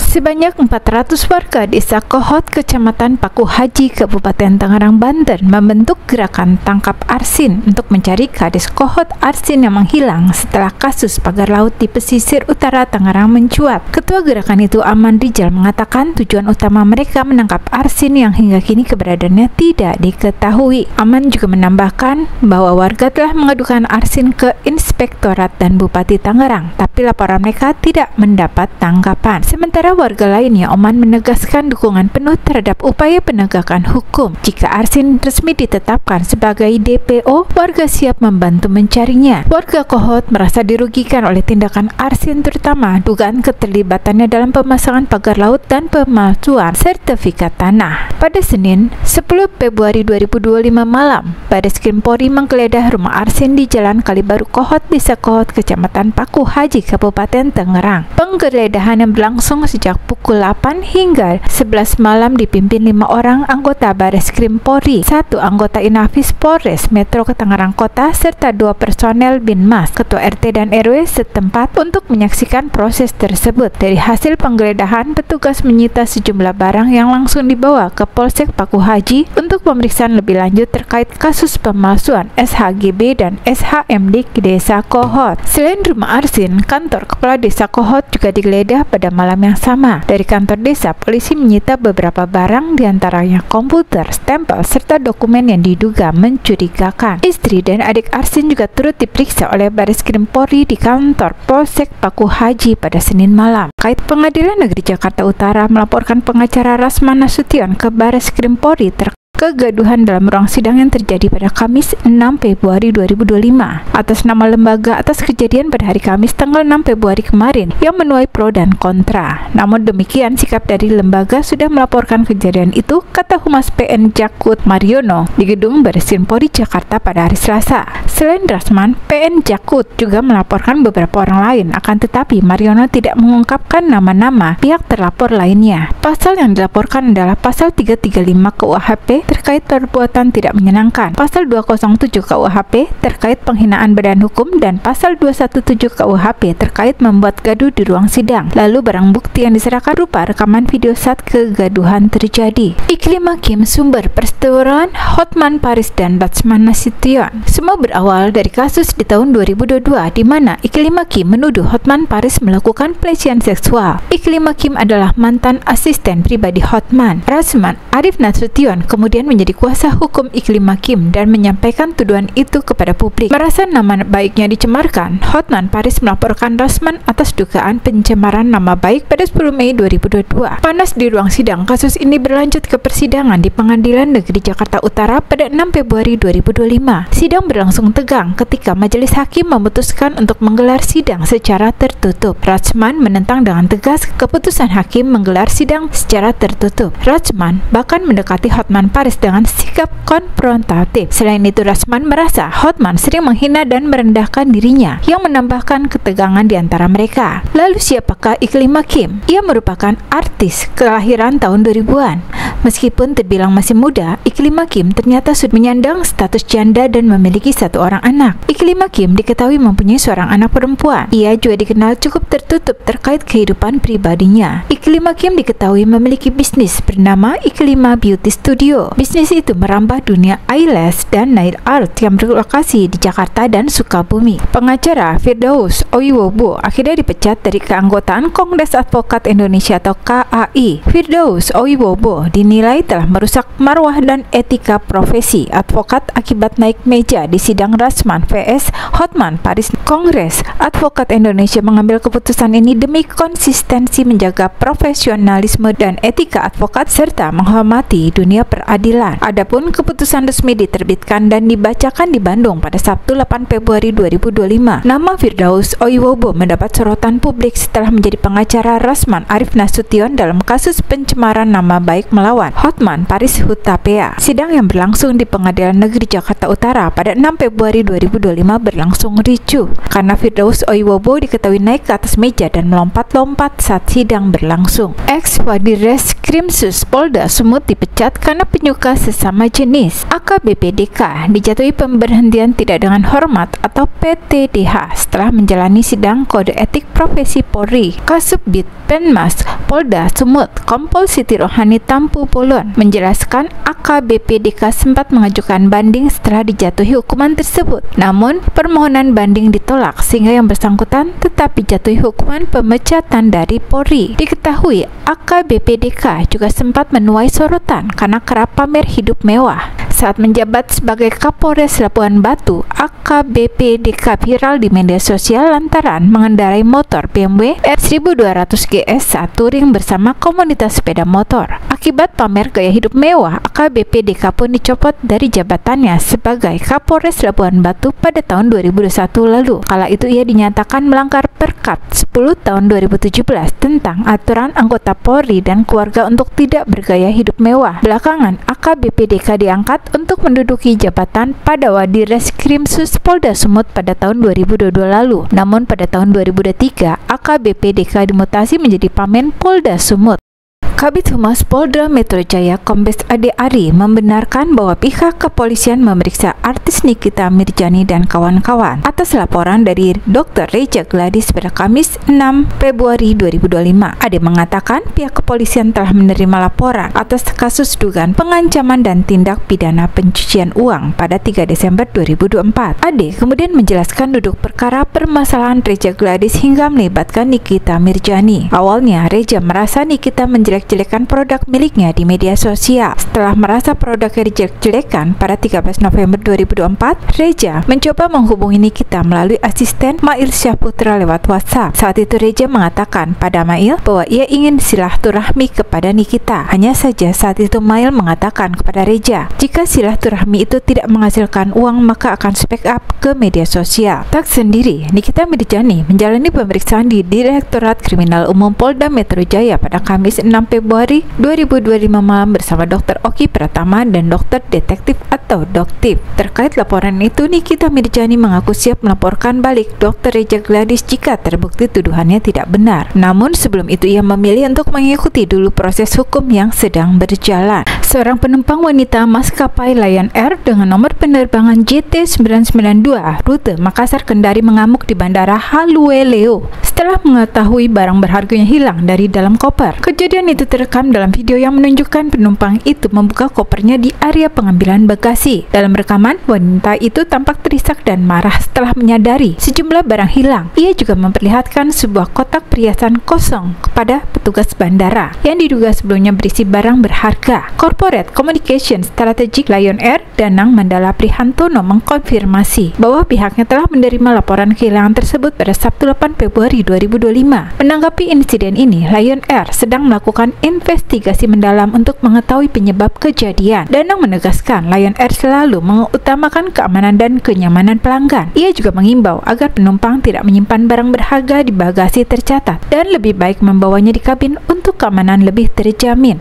Sebanyak 400 warga Desa Kohot, Kecamatan Paku Haji, Kabupaten Tangerang, Banten membentuk gerakan tangkap Arsin untuk mencari Kades Kohot Arsin yang menghilang setelah kasus pagar laut di pesisir utara Tangerang mencuat. Ketua gerakan itu, Aman Rijal, mengatakan tujuan utama mereka menangkap Arsin yang hingga kini keberadaannya tidak diketahui. Aman juga menambahkan bahwa warga telah mengadukan Arsin ke Inspektorat dan Bupati Tangerang, tapi laporan mereka tidak mendapat tanggapan. Sementara warga lainnya, Oman menegaskan dukungan penuh terhadap upaya penegakan hukum. Jika Arsin resmi ditetapkan sebagai DPO, warga siap membantu mencarinya. Warga Kohot merasa dirugikan oleh tindakan Arsin, terutama dugaan keterlibatannya dalam pemasangan pagar laut dan pemalsuan sertifikat tanah. Pada Senin, 10 Februari 2025 malam, Bareskrim Polri menggeledah rumah Arsin di Jalan Kalibaru Kohot, Desa Kohot, Kecamatan Paku Haji, Kabupaten Tangerang. Penggeledahan yang berlangsung sejak pukul 8 hingga 11 malam dipimpin 5 orang anggota Bareskrim Polri, 1 anggota Inafis Polres Metro Tangerang Kota, serta 2 personel Binmas, Ketua RT dan RW setempat untuk menyaksikan proses tersebut. Dari hasil penggeledahan, petugas menyita sejumlah barang yang langsung dibawa ke Polsek Paku Haji untuk pemeriksaan lebih lanjut terkait kasus pemalsuan SHGB dan SHMD di Desa Kohot. Selain rumah Arsin, kantor Kepala Desa Kohot juga digeledah pada malam yang sama. Dari kantor desa, polisi menyita beberapa barang, diantaranya komputer, stempel, serta dokumen yang diduga mencurigakan. Istri dan adik Arsin juga turut diperiksa oleh Bareskrim Polri di kantor Polsek Paku Haji pada Senin malam. Kait Pengadilan Negeri Jakarta Utara melaporkan pengacara Rasman Nasution ke Bareskrim Polri kegaduhan dalam ruang sidang yang terjadi pada Kamis 6 Februari 2025 atas nama lembaga atas kejadian pada hari Kamis tanggal 6 Februari kemarin yang menuai pro dan kontra. Namun demikian, sikap dari lembaga sudah melaporkan kejadian itu, kata Humas PN Jakut Mariono di gedung Bareskrim Polri Jakarta pada hari Selasa. Selain Rasman, PN Jakut juga melaporkan beberapa orang lain, akan tetapi Mariono tidak mengungkapkan nama-nama pihak terlapor lainnya. Pasal yang dilaporkan adalah pasal 335 KUHP terkait perbuatan tidak menyenangkan, pasal 207 KUHP terkait penghinaan badan hukum, dan pasal 217 KUHP terkait membuat gaduh di ruang sidang. Lalu barang bukti yang diserahkan berupa rekaman video saat kegaduhan terjadi. Iklim Hakim, sumber perseteruan Hotman Paris dan Rasman Nasution. Semua berawal dari kasus di tahun 2022 di mana Iklim Hakim menuduh Hotman Paris melakukan pelecehan seksual. Iklim Hakim adalah mantan asisten pribadi Hotman. Rasman Arif Nasution kemudian menjadi kuasa hukum Iklim Hakim dan menyampaikan tuduhan itu kepada publik. Merasa nama baiknya dicemarkan, Hotman Paris melaporkan Rasman atas dugaan pencemaran nama baik pada 10 Mei 2022. Panas di ruang sidang, kasus ini berlanjut ke persidangan di Pengadilan Negeri Jakarta Utara pada 6 Februari 2025. Sidang berlangsung tegang ketika majelis hakim memutuskan untuk menggelar sidang secara tertutup. Rasman menentang dengan tegas keputusan hakim menggelar sidang secara tertutup. Rasman bahkan mendekati Hotman Paris dengan sikap konfrontatif. Selain itu, Rasman merasa Hotman sering menghina dan merendahkan dirinya, yang menambahkan ketegangan di antara mereka. Lalu siapakah Iklim Hakim? Ia merupakan artis kelahiran tahun 2000-an. Meskipun terbilang masih muda, Iklim Hakim ternyata sudah menyandang status janda dan memiliki 1 orang anak. Iklim Hakim diketahui mempunyai seorang anak perempuan. Ia juga dikenal cukup tertutup terkait kehidupan pribadinya. Iklim Hakim diketahui memiliki bisnis bernama Iklima Beauty Studio. Bisnis itu merambah dunia eyelash dan nail art yang berlokasi di Jakarta dan Sukabumi. Pengacara Firdaus Oiwobo akhirnya dipecat dari keanggotaan Kongres Advokat Indonesia atau KAI. Firdaus Oiwobo dinilai telah merusak marwah dan etika profesi advokat akibat naik meja di sidang Rasman vs Hotman Paris. Kongres Advokat Indonesia mengambil keputusan ini demi konsistensi menjaga profesionalisme dan etika advokat serta menghormati dunia peradilan. Adapun keputusan resmi diterbitkan dan dibacakan di Bandung pada Sabtu 8 Februari 2025. Nama Firdaus Oiwobo mendapat sorotan publik setelah menjadi pengacara Rasman Arif Nasution dalam kasus pencemaran nama baik melawan Hotman Paris Hutapea. Sidang yang berlangsung di Pengadilan Negeri Jakarta Utara pada 6 Februari 2025 berlangsung ricuh karena Firdaus Oiwobo diketahui naik ke atas meja dan melompat-lompat saat sidang berlangsung. Ex-Wadires Krimsus Polda Sumatera tersebut dipecat karena penyuka sesama jenis. AKBP DK dijatuhi pemberhentian tidak dengan hormat atau PTDH setelah menjalani sidang kode etik profesi Polri. Kasubdit Penmas Polda Sumut Kompol Siti Rohani Tampu Bolon menjelaskan AKBP DK sempat mengajukan banding setelah dijatuhi hukuman tersebut. Namun, permohonan banding ditolak sehingga yang bersangkutan tetap dijatuhi hukuman pemecatan dari Polri. Diketahui AKBP DK juga sempat menuai sorotan karena kerap pamer hidup mewah. Saat menjabat sebagai Kapolres Labuan Batu, AKBP DK viral di media sosial lantaran mengendarai motor BMW R1200 GS saat touring bersama komunitas sepeda motor. Akibat pamer gaya hidup mewah, AKBP DK pun dicopot dari jabatannya sebagai Kapolres Labuan Batu pada tahun 2021 lalu. Kala itu ia dinyatakan melanggar Perkap 10 tahun 2017 tentang aturan anggota Polri dan keluarga untuk tidak bergaya hidup mewah. Belakangan, AKBP DK diangkat untuk menduduki jabatan pada Wadireskrimsus Polda Sumut pada tahun 2022 lalu. Namun pada tahun 2023, AKBP DK dimutasi menjadi Pamen Polda Sumut. Kabid Humas Polda Metro Jaya Kombes Ade Ari membenarkan bahwa pihak kepolisian memeriksa artis Nikita Mirzani dan kawan-kawan atas laporan dari Dr. Reja Gladys pada Kamis 6 Februari 2025. Ade mengatakan pihak kepolisian telah menerima laporan atas kasus dugaan pengancaman dan tindak pidana pencucian uang pada 3 Desember 2024. Ade kemudian menjelaskan duduk perkara permasalahan Reja Gladys hingga melibatkan Nikita Mirzani. Awalnya Reja merasa Nikita menjelek-jelekan produk miliknya di media sosial. Setelah merasa produknya dijelek-jelekan pada 13 November 2024, Reja mencoba menghubungi Nikita melalui asisten Mail Syahputra lewat WhatsApp. Saat itu Reja mengatakan pada Mail bahwa ia ingin silaturahmi kepada Nikita. Hanya saja saat itu Mail mengatakan kepada Reja, jika silaturahmi itu tidak menghasilkan uang maka akan speak up ke media sosial. Tak sendiri, Nikita Mirzani menjalani pemeriksaan di Direktorat Kriminal Umum Polda Metro Jaya pada Kamis 6 Februari 2025 malam bersama Dr. Oki Pratama dan Dokter Detektif atau Doktip. Terkait laporan itu, Nikita Mirzani mengaku siap melaporkan balik Dr. Reja Gladys jika terbukti tuduhannya tidak benar. Namun sebelum itu ia memilih untuk mengikuti dulu proses hukum yang sedang berjalan. Seorang penumpang wanita maskapai Lion Air dengan nomor penerbangan JT992 rute Makassar Kendari mengamuk di Bandara Halueleo setelah mengetahui barang berharganya hilang dari dalam koper. Kejadian itu terekam dalam video yang menunjukkan penumpang itu membuka kopernya di area pengambilan bagasi. Dalam rekaman, wanita itu tampak terisak dan marah setelah menyadari sejumlah barang hilang. Ia juga memperlihatkan sebuah kotak perhiasan kosong kepada petugas bandara yang diduga sebelumnya berisi barang berharga. Corporate Communication Strategic Lion Air Danang Mandala Prihantono mengkonfirmasi bahwa pihaknya telah menerima laporan kehilangan tersebut pada Sabtu 8 Februari 2025. Menanggapi insiden ini, Lion Air sedang melakukan investigasi mendalam untuk mengetahui penyebab kejadian. Danang menegaskan Lion Air selalu mengutamakan keamanan dan kenyamanan pelanggan. Ia juga mengimbau agar penumpang tidak menyimpan barang berharga di bagasi tercatat dan lebih baik membawanya di kabin untuk keamanan lebih terjamin.